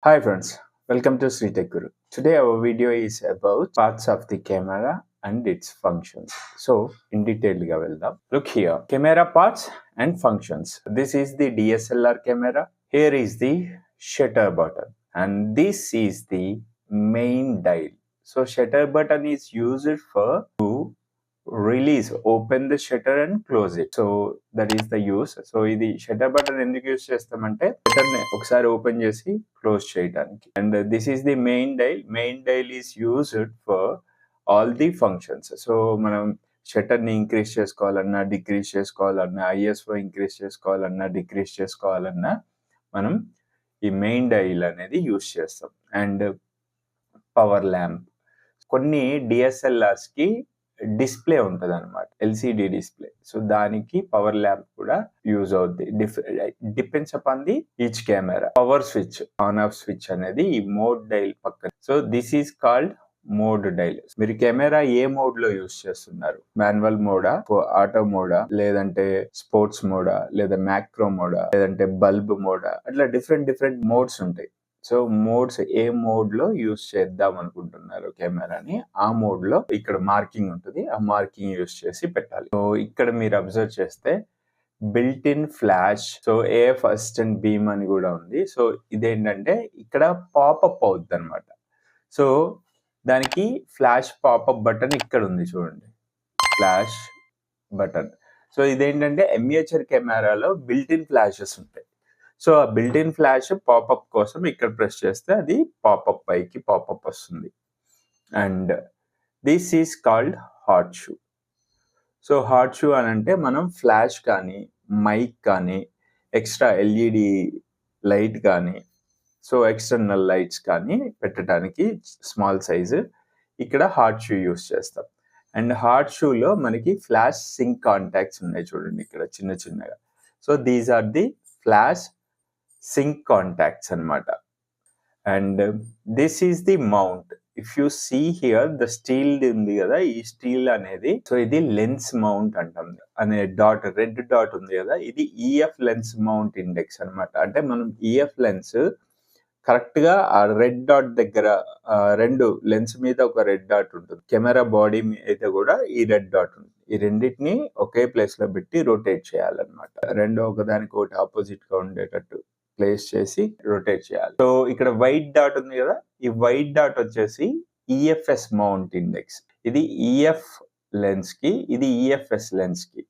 Hi friends, welcome to Sri Tech Guru. Today our video is about parts of the camera and its functions. So in detail ga veldam. Look here, camera parts and functions. This is the DSLR camera. Here is the shutter button and this is the main dial. So shutter button is used for to release, open the shutter and close it. So that is the use. So ఇది shutter button ఎందుకు use చేస్తామంటే shutter ని ఒకసారి open చేసి close చేయడానికి. And this is the main dial is used for all the functions. So మనం shutter ని increase చేసుకోవాలన్నా, డిక్రీజ్ చేసుకోవాలన్నా, ఐఎస్ఓ ఇంక్రీజ్ చేసుకోవాలన్నా, డిక్రీజ్ చేసుకోవాలన్నా మనం ఈ మెయిన్ డైల్ అనేది యూస్ చేస్తాం. అండ్ పవర్ ల్యాంప్, కొన్ని డిఎస్ఎల్ఆర్స్ కి డిస్ప్లే ఉంటుంది అనమాట, ఎల్సిడి డిస్ప్లే. సో దానికి పవర్ ల్యాంప్ కూడా యూజ్ అవుద్ది. Depends upon the each camera. Power switch, on off switch అనేది ఈ మోడ్ డైల్ పక్కన. So this is called mode dial. మీరు కెమెరా ఏ మోడ్ లో యూస్ చేస్తున్నారు? మాన్యువల్ మోడా, ఆటో మోడా, లేదంటే స్పోర్ట్స్ మోడా, లేదా మ్యాక్రో మోడా, లేదంటే బల్బ్ మోడా, అట్లా డిఫరెంట్ మోడ్స్ ఉంటాయి. సో మోడ్స్ ఏ మోడ్ లో యూస్ చేద్దాం అనుకుంటున్నారు కెమెరాని, ఆ మోడ్ లో ఇక్కడ మార్కింగ్ ఉంటుంది, ఆ మార్కింగ్ యూస్ చేసి పెట్టాలి. సో ఇక్కడ మీరు అబ్జర్వ్ చేస్తే built in flash, so A first and beam అని కూడా ఉంది. సో ఇదేంటంటే ఇక్కడ పాపప్ అవుద్ది అనమాట. సో దానికి ఫ్లాష్ పాపప్ బటన్ ఇక్కడ ఉంది చూడండి, ఫ్లాష్ బటన్. సో ఇదేంటంటే ఎంఏచర్ కెమెరాలో బిల్ట్ ఇన్ ఫ్లాషెస్ ఉంటాయి. సో ఆ బిల్ట్ ఇన్ ఫ్లాష్ పాపప్ కోసం ఇక్కడ ప్రెస్ చేస్తే అది పాపప్ పైకి పాపప్ వస్తుంది. And this is called hot shoe. So hot shoe అని అంటే మనం ఫ్లాష్ కానీ, మైక్ కానీ, ఎక్స్ట్రా ఎల్ఈడి లైట్ కానీ, సో ఎక్స్టర్నల్ లైట్స్ కానీ పెట్టడానికి స్మాల్ సైజు ఇక్కడ హాట్ షూ యూస్ చేస్తాం. అండ్ హాట్ షూలో మనకి ఫ్లాష్ సింక్ కాంటాక్ట్స్ ఉన్నాయి చూడండి ఇక్కడ చిన్నగా. So these are the flash sync contacts అన్నమాట. And this is the mount. If you see here the steel ఉంది కదా, ఈ స్టీల్ అనేది, సో ఇది లెన్స్ మౌంట్ అంటాం. అనే డాట్, రెడ్ డాట్ ఉంది కదా, ఇది ఈఎఫ్ లెన్స్ మౌంట్ ఇండెక్స్ అన్నమాట. అంటే మనం ఈఎఫ్ లెన్స్ కరెక్ట్ గా ఆ రెడ్ డాట్ దగ్గర, రెండు లెన్స్ మీద ఒక రెడ్ డాట్ ఉంటుంది, కెమెరా బాడీ అయితే కూడా ఈ రెడ్ డాట్ ఉంటుంది. ఈ రెండింటిని ఒకే ప్లేస్ లో పెట్టి రొటేట్ చేయాలన్నమాట. రెండు ఒకదానికి ఒకటి ఆపోజిట్ గా ఉండేటట్టు ప్లేస్ చేసి రొటేట్ చేయాలి. సో ఇక్కడ వైట్ డాట్ ఉంది కదా, ఈ వైట్ డాట్ వచ్చేసి ఈఎఫ్ఎస్ మౌంట్ ఇండెక్స్. ఇది ఈఎఫ్ లెన్స్ కి, ఇది ఈఎఫ్ఎస్ లెన్స్ కి.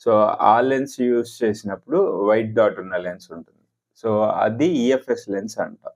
సో ఆ లెన్స్ యూస్ చేసినప్పుడు వైట్ డాట్ ఉన్న లెన్స్ ఉంటుంది. సో అది ఈఎఫ్ఎస్ లెన్స్ అంటాం.